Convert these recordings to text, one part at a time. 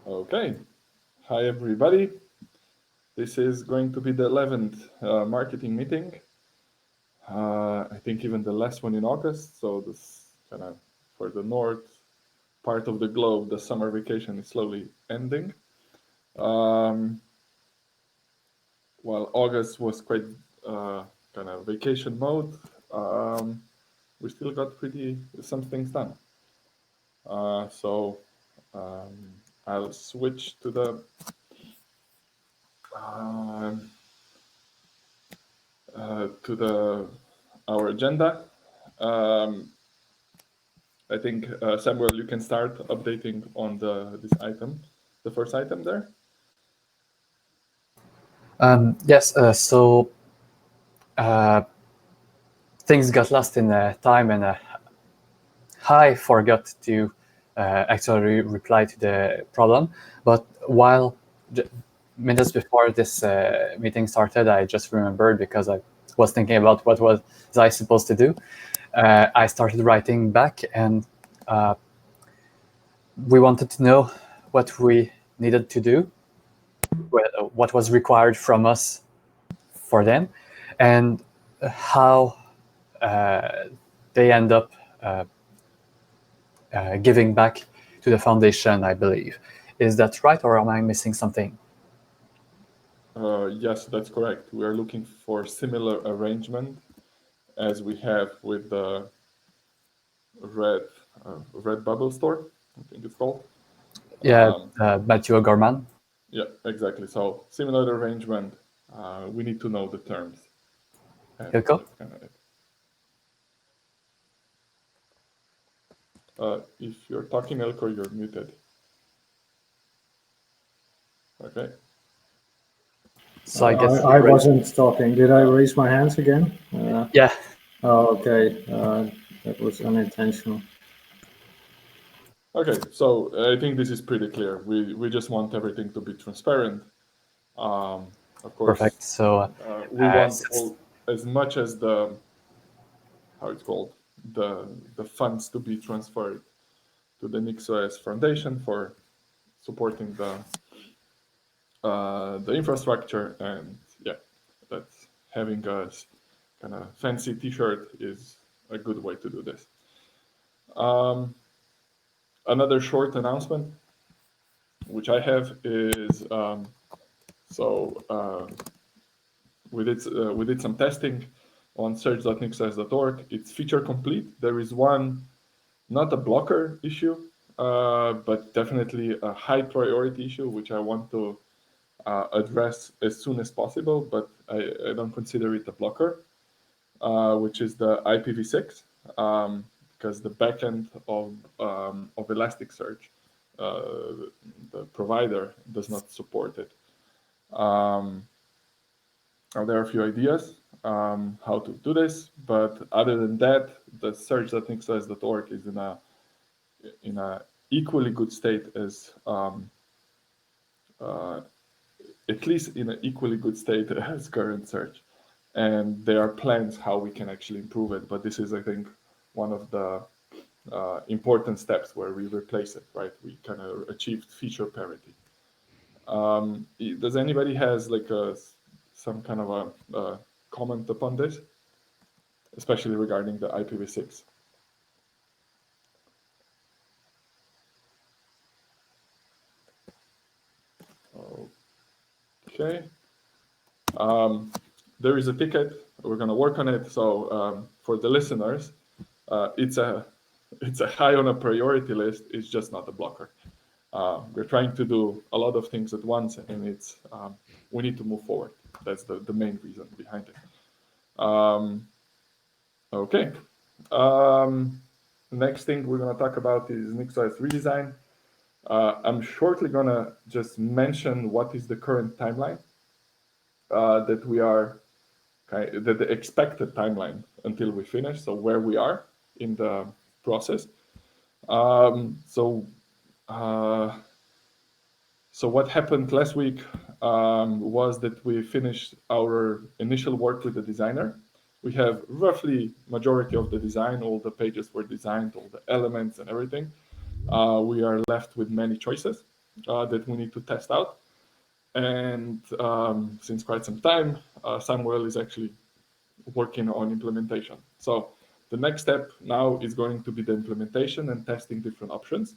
Okay. Hi, everybody. This is going to be the 11th marketing meeting. I think even the last one in August. So this kind of for the north part of the globe, the summer vacation is slowly ending. Um, while August was quite kind of vacation mode, we still got pretty some things done. So I'll switch to the um to the our agenda. Um, I think Samuel, you can start updating on this item, the first item there. Yes, so things got lost in time, and I forgot to actually reply to the problem. But while minutes before this meeting started, I just remembered because I was thinking about what was I supposed to do. I started writing back, and we wanted to know what we needed to do, what was required from us for them, and how they end up giving back to the foundation, I believe. Is that right, or am I missing something? Yes, that's correct. We are looking for similar arrangement as we have with the red red bubble store. I think it's called. Yeah, Um, Mathieu Gorman. yeah, exactly. So similar arrangement. We need to know the terms, and Ilko? that's kind of it. If you're talking, Elko, you're muted. Okay. So I guess I wasn't talking. Did I raise my hands again? yeah. Oh, okay. That was unintentional. Okay, so I think this is pretty clear. We just want everything to be transparent. Of course, Perfect. So we want since all as much as the how it's called the funds to be transferred to the NixOS Foundation for supporting the infrastructure, and yeah, that's having a kind of fancy T-shirt is a good way to do this. Um, Another short announcement which I have is so we did some testing on search.nixos.org. It's feature complete. There is one, not a blocker issue, but definitely a high priority issue, which I want to address as soon as possible, but I don't consider it a blocker, which is the IPv6, because the backend of Elasticsearch, the provider, does not support it. Now, there are a few ideas how to do this, but other than that, the search.nixos.org is in a equally good state as at least in an equally good state as current search. And there are plans how we can actually improve it, but this is, I think, one of the important steps where we replace it, right? We kind of achieved feature parity. Does anybody has like some kind of a comment upon this, especially regarding the IPv6? Okay. There is a ticket. We're going to work on it. So for the listeners, it's a high on a priority list. It's just not a blocker. We're trying to do a lot of things at once, and it's we need to move forward. That's the main reason behind it. Okay. Next thing we're going to talk about is NixOS redesign. I'm shortly going to just mention what is the current timeline that we are, that the expected timeline until we finish, so where we are in the process. So what happened last week was that we finished our initial work with the designer. We have roughly majority of the design, all the pages were designed, all the elements and everything. We are left with many choices. that we need to test out. And since quite some time, Samuel is actually working on implementation. So the next step now is going to be the implementation and testing different options,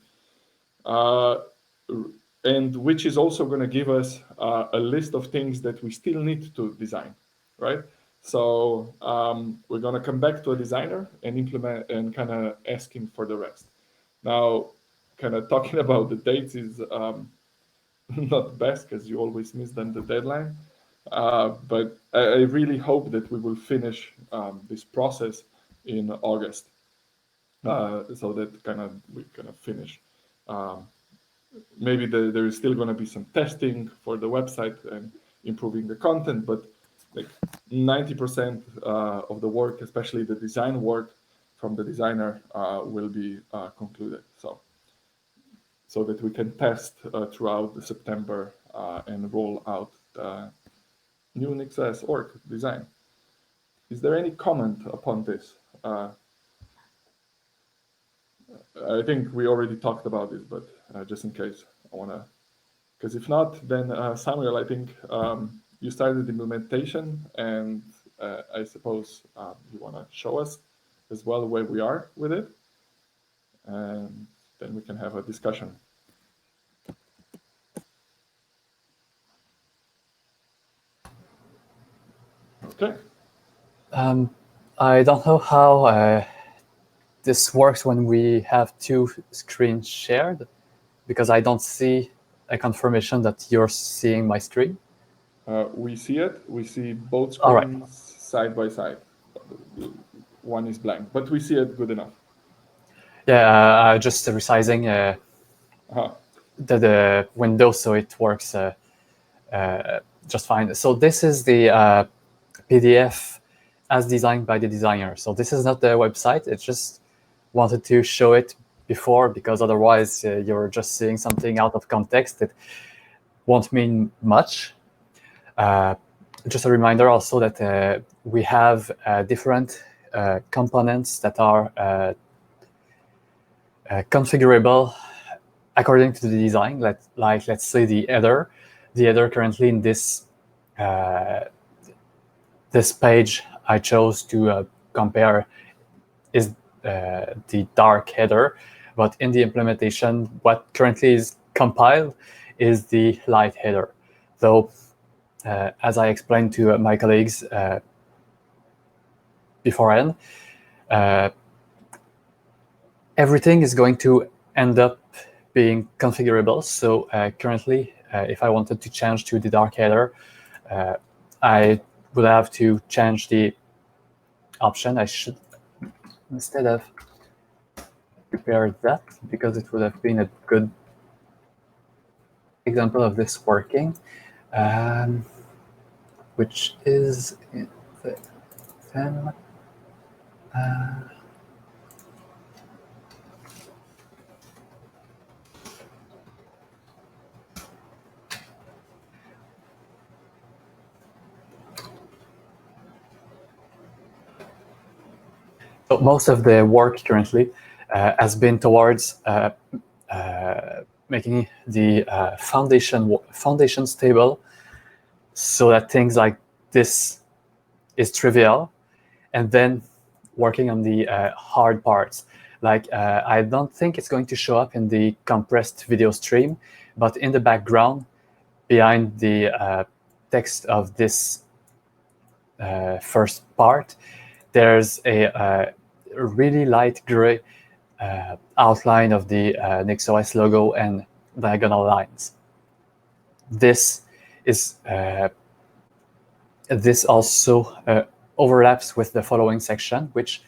and which is also going to give us a list of things that we still need to design, right? So we're going to come back to a designer and implement and kind of asking for the rest. Now, kind of talking about the dates is not best because you always miss then the deadline. But I really hope that we will finish this process in August, so that kind of we kind of finish. Maybe there is still going to be some testing for the website and improving the content, but like 90% of the work, especially the design work from the designer, will be concluded. So that we can test throughout the September and roll out the new NixOS org design. Is there any comment upon this? I think we already talked about this, but just in case, I want to, because if not, then Samuel, I think you started the implementation, and I suppose you want to show us as well where we are with it, and then we can have a discussion. Okay. I don't know how this works when we have two screens shared, because I don't see a confirmation that you're seeing my screen. We see it. We see both screens All right. side by side. One is blank, but we see it good enough. Yeah, just resizing Uh-huh. the window so it works just fine. So this is the PDF as designed by the designer. So this is not the website. It just wanted to show it before, because otherwise you're just seeing something out of context that won't mean much. Just a reminder also that we have different components that are configurable according to the design. Like let's say the header. The header currently in this this page I chose to compare is the dark header, but in the implementation, what currently is compiled is the light header. Though, as I explained to my colleagues beforehand, everything is going to end up being configurable. So currently, if I wanted to change to the dark header, I would have to change the option. I should instead have prepared that, because it would have been a good example of this working, which is in the 10. So most of the work currently has been towards making the foundation stable, so that things like this is trivial, and then working on the hard parts. Like I don't think it's going to show up in the compressed video stream, but in the background, behind the text of this first part, there's a really light gray outline of the NixOS logo and diagonal lines. This is this also overlaps with the following section, which,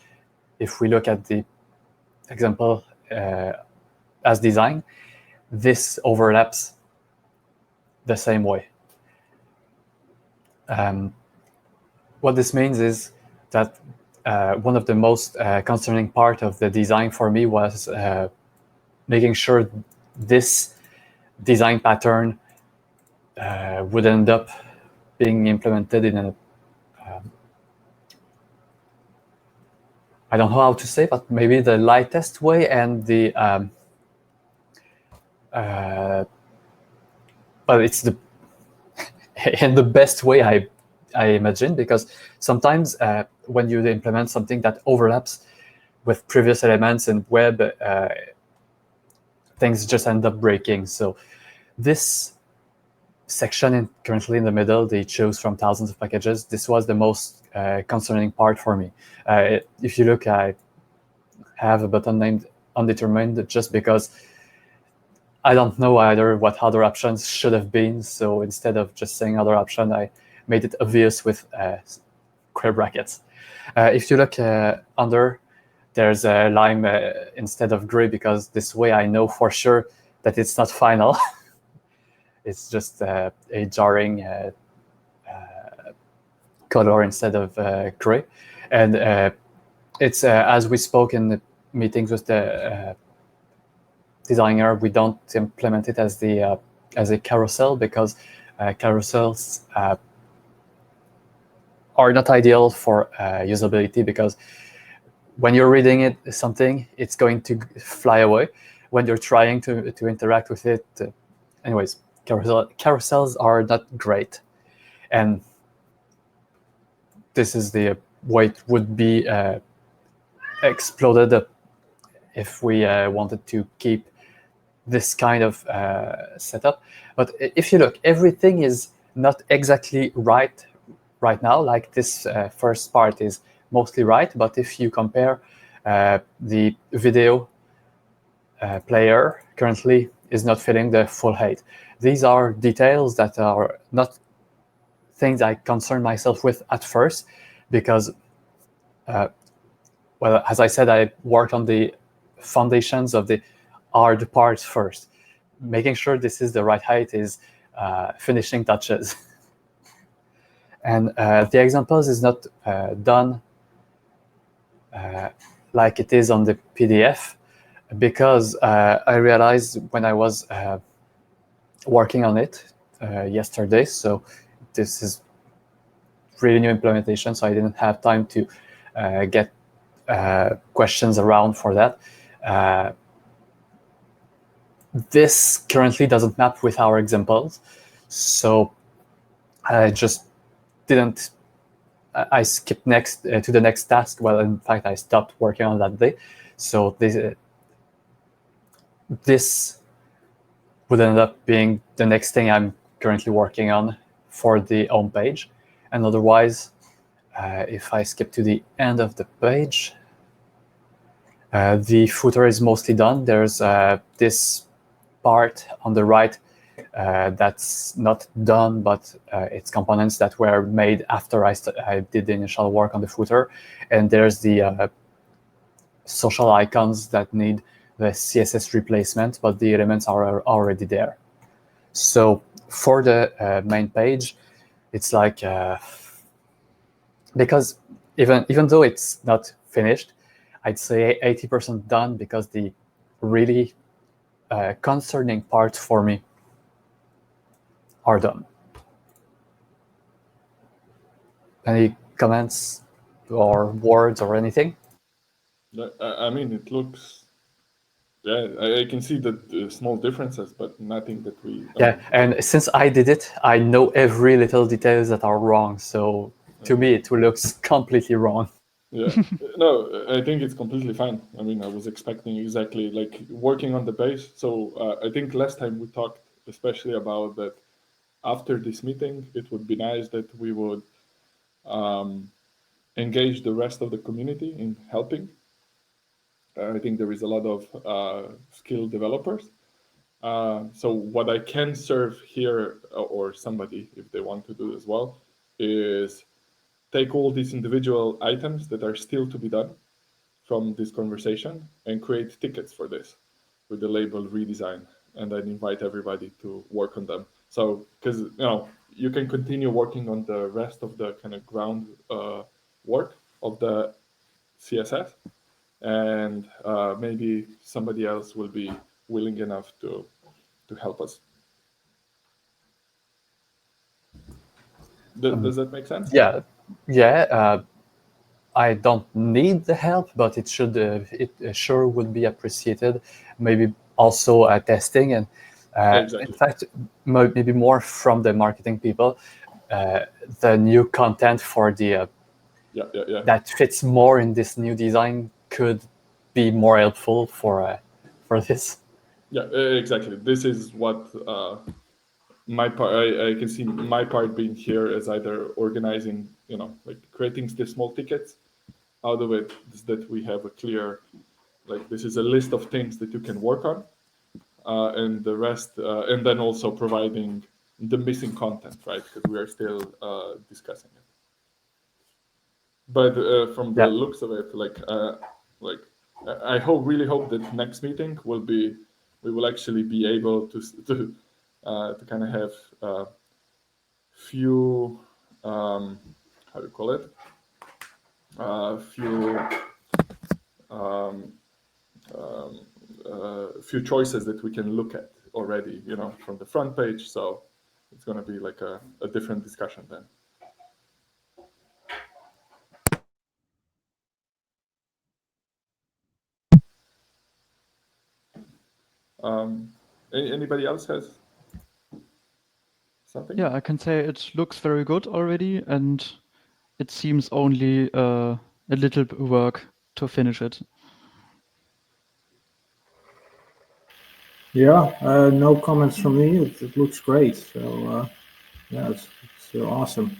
if we look at the example as designed, this overlaps the same way. What this means is that one of the most concerning part of the design for me was making sure this design pattern would end up being implemented in a I don't know how to say, but maybe the lightest way and the but it's the in the best way I imagine, because sometimes when you implement something that overlaps with previous elements in web, things just end up breaking. So this section currently in the middle, they chose from thousands of packages. This was the most concerning part for me. If you look, I have a button named undetermined just because I don't know either what other options should have been. So instead of just saying other option, I made it obvious with square brackets. If you look under, there's a lime instead of gray, because this way I know for sure that it's not final. It's just a jarring color instead of gray. And it's as we spoke in the meetings with the designer, we don't implement it as a carousel, because carousels are not ideal for usability, because when you're reading something, it's going to fly away. When you're trying to interact with it, anyways, carousels are not great. And this is the way it would be exploded if we wanted to keep this kind of setup. But if you look, everything is not exactly right now. Like this first part is mostly right, but if you compare the video player currently is not filling the full height. These are details that are not things I concern myself with at first, because well, as I said, I worked on the foundations of the hard parts first. Making sure this is the right height is finishing touches. And the examples is not done like it is on the PDF, because I realized when I was working on it yesterday, so this is really new implementation, so I didn't have time to get questions around for that. This currently doesn't map with our examples, so I just didn't. I skipped next to the next task. Well, in fact, I stopped working on that day. So this would end up being the next thing I'm currently working on for the home page. And otherwise, if I skip to the end of the page, the footer is mostly done. There's this part on the right that's not done, but it's components that were made after I did the initial work on the footer. And there's the social icons that need the CSS replacement, but the elements are already there. So for the main page, it's like, because even though it's not finished, I'd say 80% done, because the really concerning parts for me are done. Any comments or words or anything? I mean, it looks. Yeah, I can see the small differences, but nothing that we. Yeah, and since I did it, I know every little details that are wrong. So to me, it looks completely wrong. Yeah, no, I think it's completely fine. I mean, I was expecting exactly like working on the base. So I think last time we talked, especially about that after this meeting, it would be nice that we would engage the rest of the community in helping. I think there is a lot of skilled developers. So what I can serve here, or somebody, if they want to do as well, is take all these individual items that are still to be done from this conversation and create tickets for this with the label redesign, and then invite everybody to work on them. So, because you can continue working on the rest of the kind of ground work of the CSS, and maybe somebody else will be willing enough to help us. Does that make sense? Yeah. I don't need the help, but it should. It sure would be appreciated. Maybe also testing, and Exactly. In fact, maybe more from the marketing people, the new content for the Yeah. that fits more in this new design could be more helpful for this. Yeah, exactly. This is what my part. I can see my part being here as either organizing, like creating the small tickets. Out of it is that we have a clear, like this is a list of things that you can work on, and the rest, and then also providing the missing content, right? Because we are still discussing it. But from the Yeah. looks of it, like I really hope that next meeting will be, we will actually be able to kind of have few, how do you call it? Few few choices that we can look at already, from the front page. So it's going to be like a different discussion then. Anybody else has something? Yeah, I can say it looks very good already, and it seems only a little work to finish it. Yeah, no comments from me. It looks great. So yeah, it's awesome.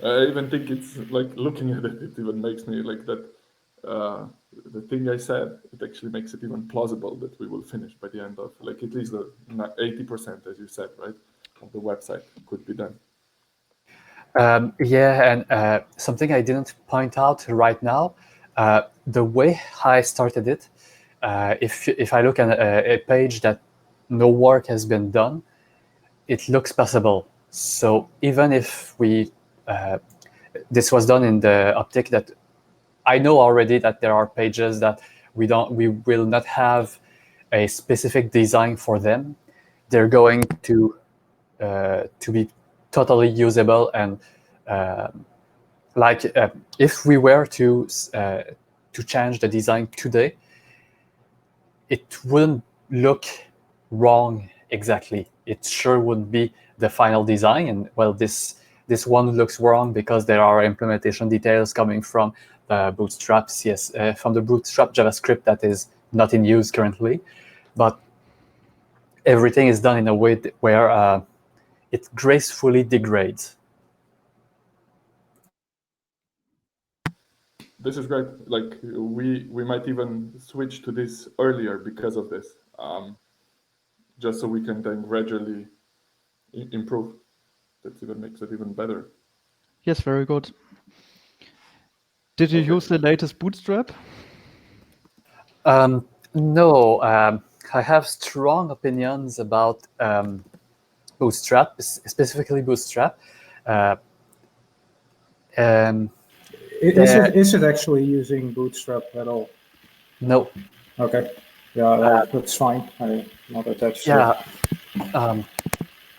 I even think it's like looking at it, it even makes me like that. The thing I said, it actually makes it even plausible that we will finish by the end of like at least 80%, as you said, right, of the website could be done. Yeah, and something I didn't point out right now, the way I started it, if I look at a page that no work has been done, it looks possible. So even if this was done in the optic that I know already that there are pages that we will not have a specific design for them. They're going to be totally usable, and if we were to change the design today, it wouldn't look wrong exactly. It sure would be the final design, and well, this one looks wrong because there are implementation details coming from Bootstrap from the Bootstrap JavaScript that is not in use currently, but everything is done in a way where it gracefully degrades. This is great. Like we might even switch to this earlier because of this, just so we can then gradually improve. That even makes it even better. Yes, very good. Did you use the latest Bootstrap? No, I have strong opinions about Bootstrap, specifically Bootstrap. Is it actually using Bootstrap at all? No. Okay. Yeah, that's fine. I'm not attached to it. Yeah,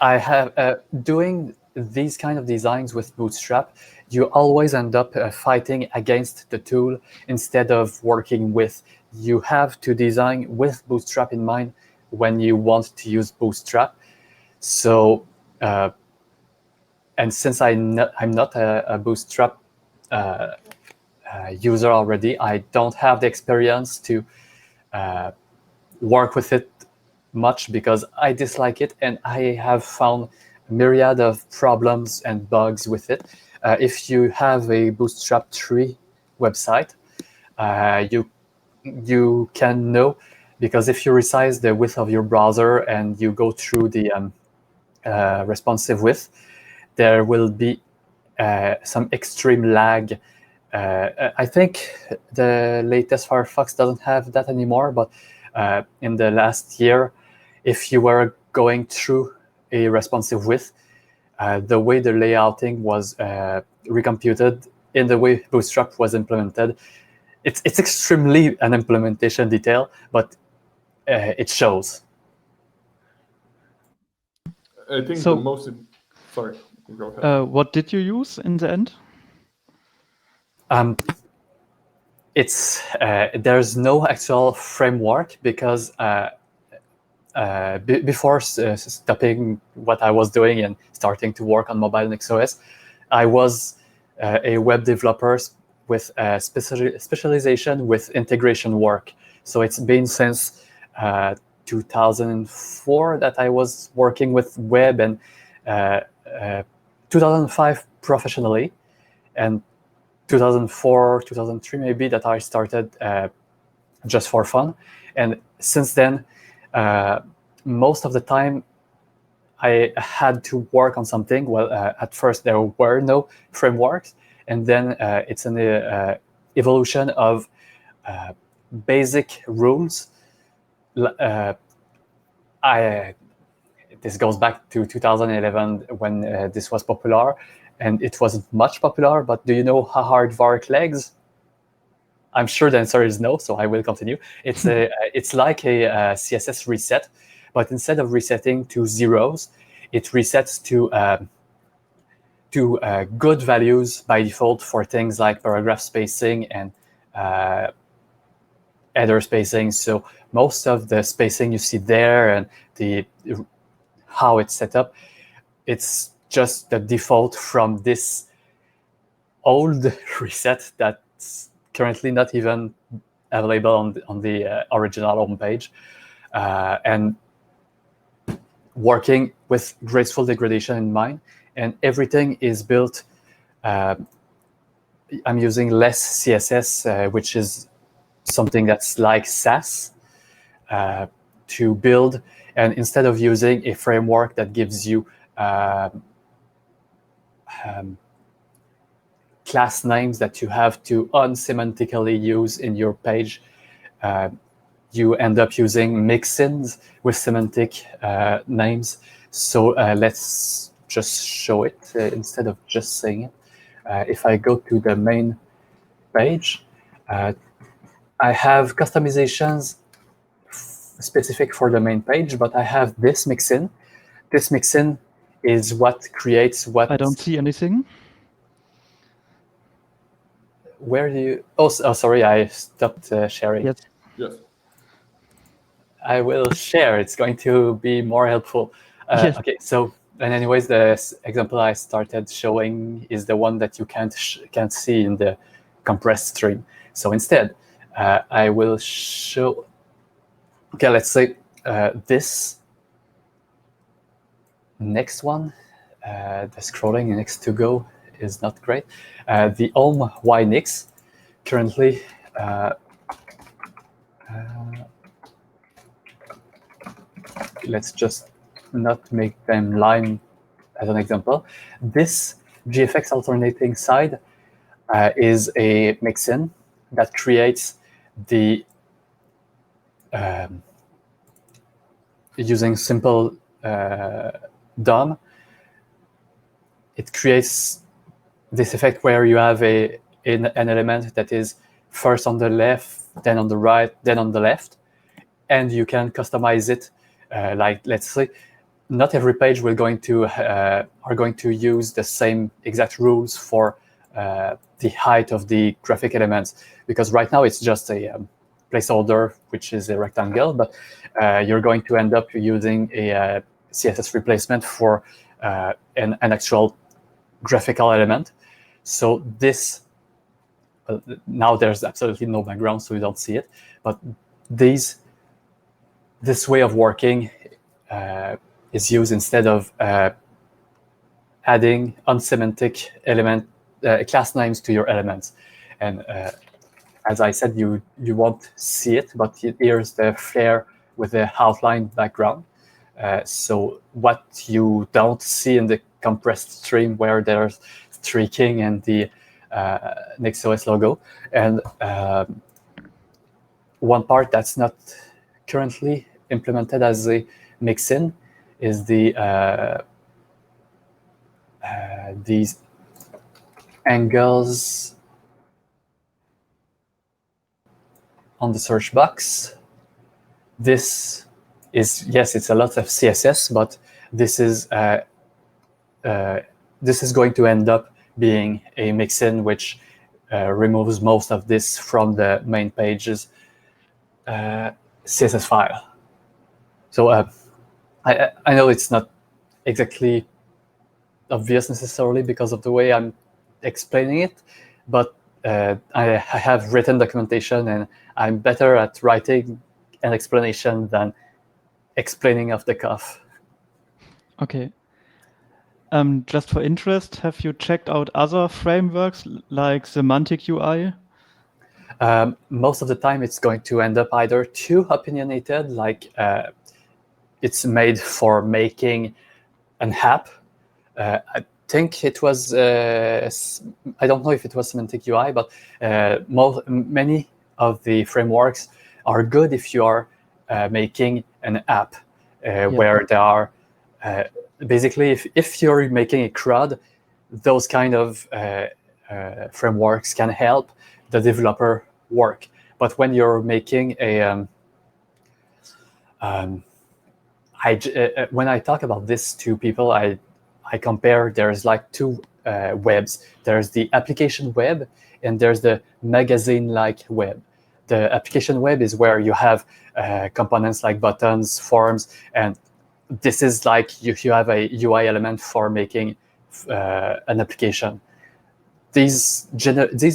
I have doing these kind of designs with Bootstrap, you always end up fighting against the tool instead of working with. You have to design with Bootstrap in mind when you want to use Bootstrap. So, and since I'm not a Bootstrap user already, I don't have the experience to work with it much because I dislike it, and I have found a myriad of problems and bugs with it. If you have a Bootstrap 3 website, you can know, because if you resize the width of your browser and you go through the responsive width, there will be some extreme lag. I think the latest Firefox doesn't have that anymore, but in the last year, if you were going through a responsive width, the way the layouting was recomputed in the way Bootstrap was implemented, it's extremely an implementation detail, but it shows. I think So, the most. Sorry, go ahead. what did you use in the end? It's there's no actual framework because before stopping what I was doing and starting to work on mobile NixOS, I was a web developer with a specialization with integration work. So it's been since 2004 that I was working with web, and 2005 professionally, and 2004, 2003 maybe that I started just for fun. And since then, most of the time I had to work on something. Well, at first there were no frameworks, and then it's an evolution of basic rules. This goes back to 2011 when this was popular, and it wasn't much popular. But do you know how hard Vark legs? I'm sure the answer is no, so I will continue. It's it's like a CSS reset, but instead of resetting to zeros, it resets to good values by default for things like paragraph spacing and header spacing. So most of the spacing you see there and how it's set up, it's just the default from this old reset that's currently not even available on the original homepage, and working with graceful degradation in mind. And everything is built. I'm using less CSS, which is something that's like Sass, to build. And instead of using a framework that gives you class names that you have to unsemantically use in your page, you end up using mix-ins with semantic names. So let's just show it instead of just saying it. If I go to the main page, I have customizations specific for the main page, but I have this mix-in. This mix-in is what creates what... I don't see anything. Where do you... Oh, sorry, I stopped sharing. Yes. Yes. I will share. It's going to be more helpful. Yes. Okay, so... And anyways, the example I started showing is the one that you can't see in the compressed stream. So instead, I will show... Okay, let's say this next one, the scrolling next to go is not great. The home Nix currently let's just not make them line as an example. This GFX alternating side is a mix-in that creates the using simple DOM. It creates this effect where you have an element that is first on the left, then on the right, then on the left, and you can customize it. Like, let's say, not every page are going to use the same exact rules for the height of the graphic elements, because right now it's just a placeholder, which is a rectangle, but you're going to end up using a CSS replacement for an actual graphical element. So this, now there's absolutely no background, so you don't see it, but this way of working is used instead of adding unsemantic element class names to your elements. And as I said, you won't see it, but here's the flare with the outline background. So what you don't see in the compressed stream where there's streaking and the NixOS logo. And one part that's not currently implemented as a mix-in is these angles on the search box. This is, yes, it's a lot of CSS, but this is going to end up being a mix-in which removes most of this from the main page's CSS file. So I know it's not exactly obvious necessarily because of the way I'm explaining it, but I have written documentation and I'm better at writing an explanation than explaining off the cuff. Okay. Just for interest, have you checked out other frameworks like Semantic UI? Most of the time it's going to end up either too opinionated, like it's made for making an app. I think it was, I don't know if it was Semantic UI, but many of the frameworks are good if you are making an app where there are, basically, if you're making a CRUD, those kind of frameworks can help the developer work. But when you're making a, when I talk about this to people, I compare, there's like two webs. There's the application web and there's the magazine-like web. The application web is where you have components like buttons, forms, and this is like you have a UI element for making an application. These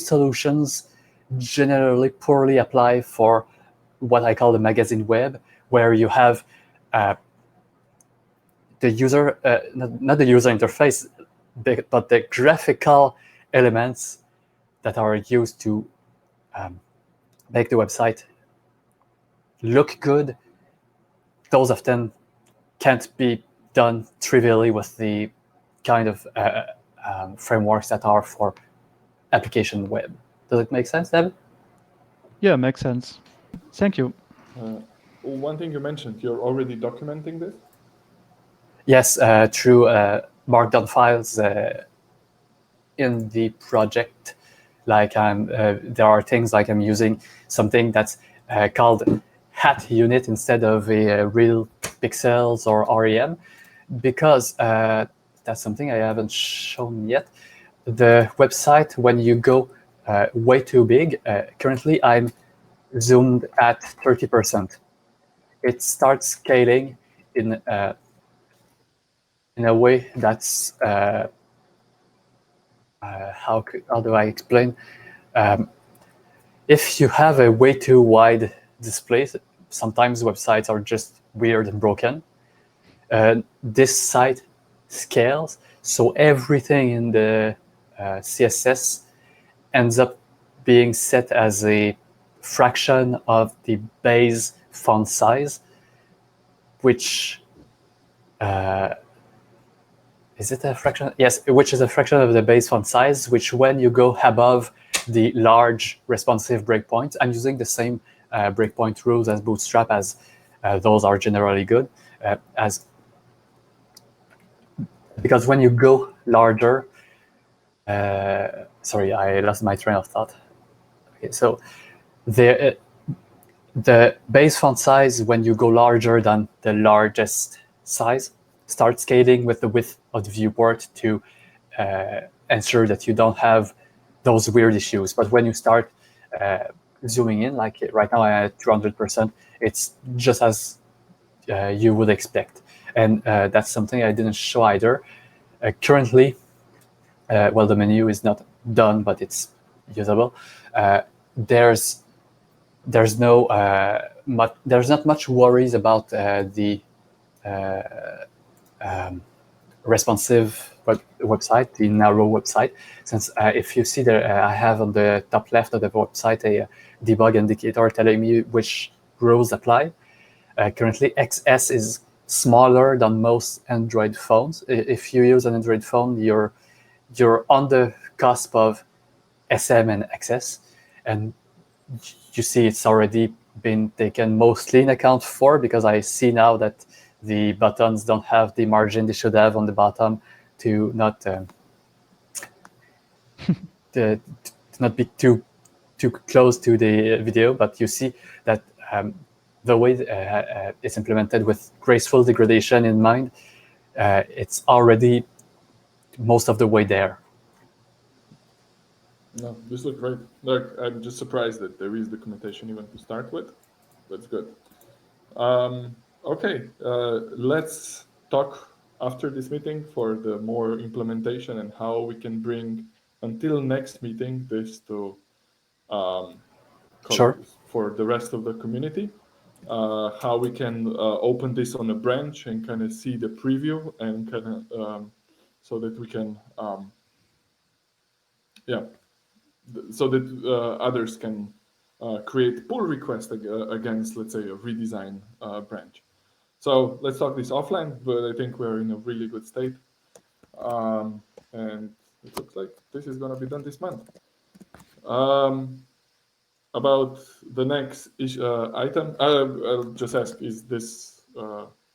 solutions generally poorly apply for what I call the magazine web, where you have the user, not the user interface, but the graphical elements that are used to make the website look good. Those often can't be done trivially with the kind of frameworks that are for application web. Does it make sense, David? Yeah, makes sense. Thank you. One thing you mentioned, you're already documenting this? Yes, through Markdown files in the project. Like there are things like I'm using something that's called hat unit instead of a real pixels or REM, because that's something I haven't shown yet. The website, when you go way too big, currently I'm zoomed at 30%. It starts scaling in a way that's how do I explain? If you have a way too wide display, sometimes websites are just weird and broken. This site scales, so everything in the CSS ends up being set as a fraction of the base font size, which is it a fraction? Yes, which is a fraction of the base font size, which when you go above the large responsive breakpoints, I'm using the same breakpoint rules as Bootstrap, as those are generally good, because when you go larger, sorry, I lost my train of thought. Okay, so the base font size, when you go larger than the largest size, start scaling with the width of the viewport to ensure that you don't have those weird issues. But when you start zooming in, like right now I'm at 200%, it's just as you would expect. And that's something I didn't show either. Currently, well, the menu is not done, but it's usable. There's no there's not much worries about the responsive website, the narrow website, since if you see there, I have on the top left of the website a debug indicator telling me which rules apply. Currently, XS is smaller than most Android phones. If you use an Android phone, you're on the cusp of SM and XS, and you see it's already been taken mostly in account for, because I see now that the buttons don't have the margin they should have on the bottom to not to not be too close to the video. But you see that the way it's implemented with graceful degradation in mind, it's already most of the way there. No, this looks great. Look, I'm just surprised that there is documentation even to start with. That's good. Okay, let's talk after this meeting for the more implementation and how we can bring until next meeting this to Sure. for the rest of the community. How we can open this on a branch and kind of see the preview and kind of so that we can yeah so that others can create pull requests against, let's say, a redesign branch. So let's talk this offline, but I think we're in a really good state. And it looks like this is going to be done this month. About the next item, I'll just ask, is this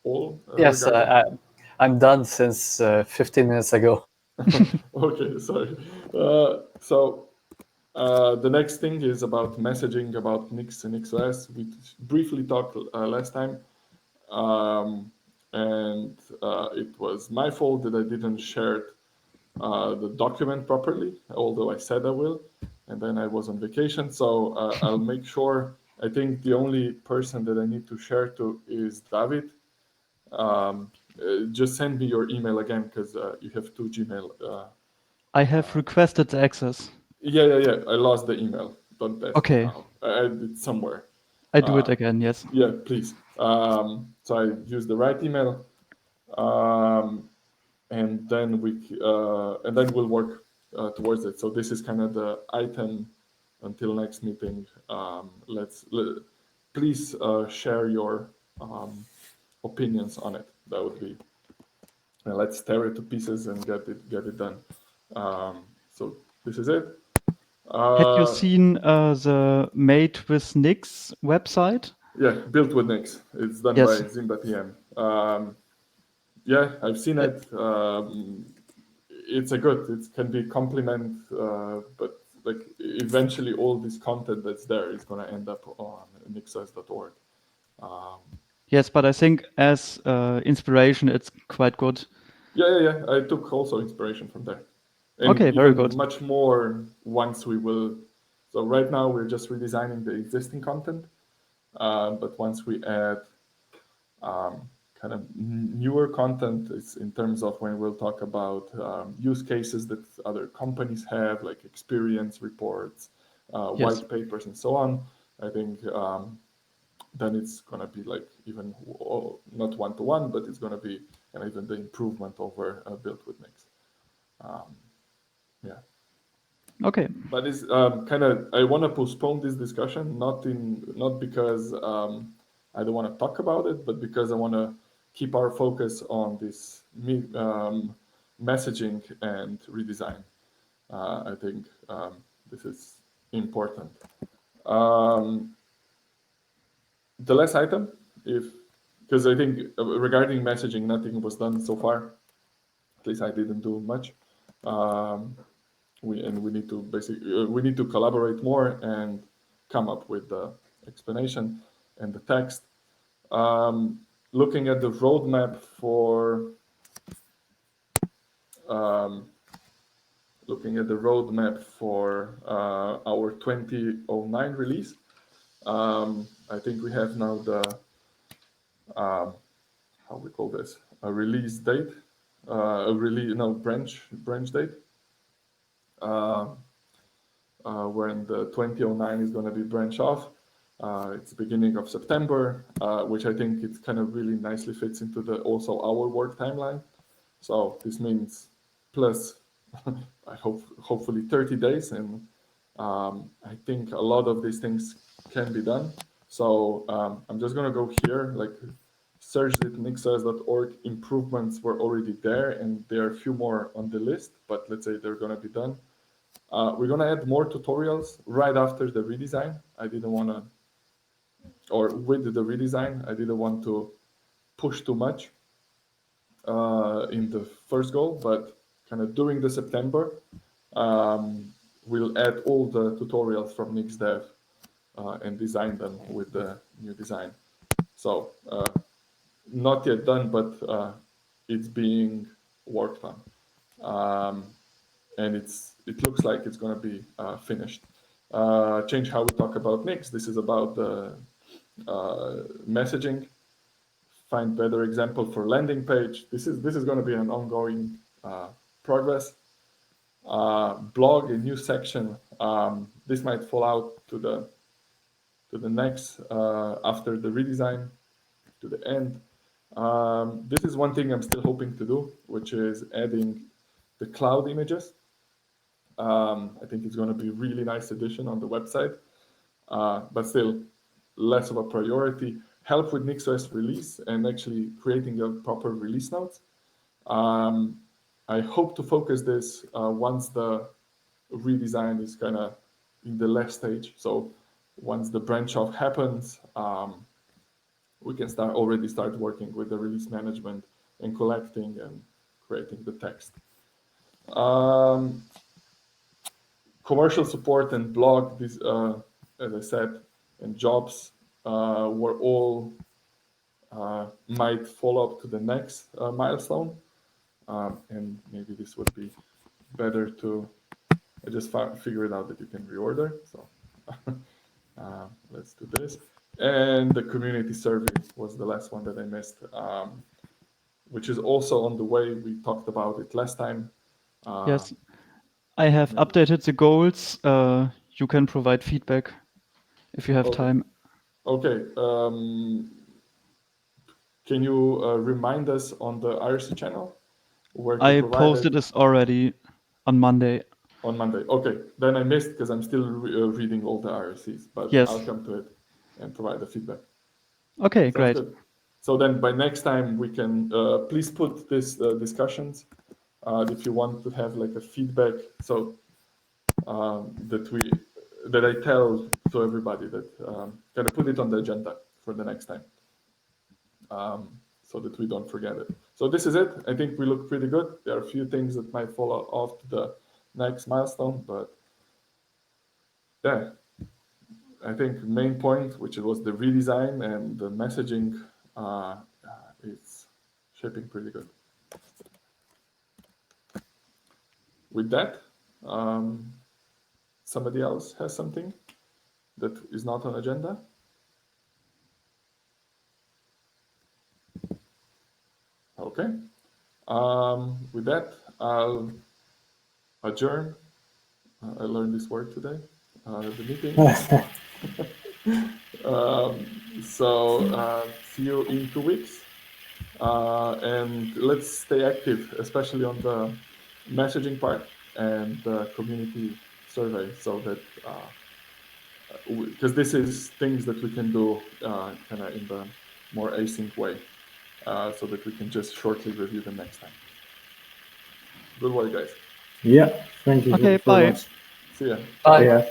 all Yes, regarding? I'm done since 15 minutes ago. Okay, sorry. So the next thing is about messaging about Nix and NixOS. We briefly talked last time. And it was my fault that I didn't share the document properly, although I said I will, and then I was on vacation. So I'll make sure. I think the only person that I need to share to is David. Just send me your email again because you have two Gmail. I have requested the access. Yeah. I lost the email. Don't ask me Okay. how. I had it somewhere. I do it again, yes. Yeah, please. So I use the right email. And then we'll work towards it. So this is kind of the item until next meeting. Please share your opinions on it. That would be. Let's tear it to pieces and get it done. So this is it. Have you seen the Made with Nix website? Yeah, built with Nix. It's done Yes. by Zimba TM. Yeah, I've seen it. It's a good. It can be complement, but like eventually all this content that's there is going to end up on nixos.org. Yes, but I think as inspiration, it's quite good. Yeah. I took also inspiration from there. And Okay, very even good. much more once we will. So right now we're just redesigning the existing content, but once we add kind of newer content is in terms of when we'll talk about use cases that other companies have, like experience reports, Yes. white papers, and so on. I think then it's going to be like even not one-to-one, but it's going to be kind of even the improvement over built with Nix. Yeah. Okay. But it's kind of I want to postpone this discussion, not because I don't want to talk about it, but because I want to keep our focus on this messaging and redesign. I think this is important. The last item, if because I think regarding messaging, nothing was done so far. At least I didn't do much. We need to we need to collaborate more and come up with the explanation and the text. Looking at the roadmap for our 2009 release, I think we have now the how we call this a release date, a release no branch date. When the 2009 is going to be branch off. It's beginning of September, which I think it kind of really nicely fits into the also our work timeline. So this means plus, I hope hopefully 30 days, and I think a lot of these things can be done. So I'm just gonna go here, like search that nixos.org improvements were already there, and there are a few more on the list, but let's say they're gonna be done. We're gonna add more tutorials right after the redesign. I didn't want to, or with the redesign, I didn't want to push too much in the first goal, but kind of during the September, we'll add all the tutorials from NixDev and design them with the new design. So not yet done, but it's being worked on. And it looks like it's going to be finished. Change how we talk about Nix. This is about the messaging. find better example for landing page. This is going to be an ongoing progress. Blog, a new section. This might fall out to the next after the redesign, to the end. This is one thing I'm still hoping to do, which is adding the cloud images. I think it's going to be a really nice addition on the website, but still less of a priority. Help with NixOS release and actually creating a proper release notes. I hope to focus this once the redesign is kind of in the last stage. So once the branch off happens, we can already start working with the release management and collecting and creating the text. Commercial support and blog, this, as I said, and jobs were all might follow up to the next milestone. And maybe this would be better to, I just figured out that you can reorder. So let's do this. And the community survey was the last one that I missed, which is also on the way. We talked about it last time. Yes, I have updated the goals. You can provide feedback if you have time. Okay. Can you remind us on the IRC channel where to I provide posted it? this already on Monday. On Monday. Okay, then I missed because I'm still reading all the IRCs, but Yes. I'll come to it and provide the feedback. Okay, Sounds great. good. So then by next time we can please put this discussions if you want to have like a feedback, so that I tell to everybody that kind of put it on the agenda for the next time, so that we don't forget it. So this is it. I think we look pretty good. There are a few things that might fall off to the next milestone, but yeah, I think main point, which was the redesign and the messaging, is shaping pretty good. With that, somebody else has something that is not on agenda? Okay. With that, I'll adjourn. I learned this word today. The meeting. So see you in 2 weeks. And let's stay active, especially on the messaging part and the community survey, so that because this is things that we can do kind of in the more async way, so that we can just shortly review them next time. Good work, guys. Yeah, thank you Okay, very bye. much. See ya. Bye. Yeah.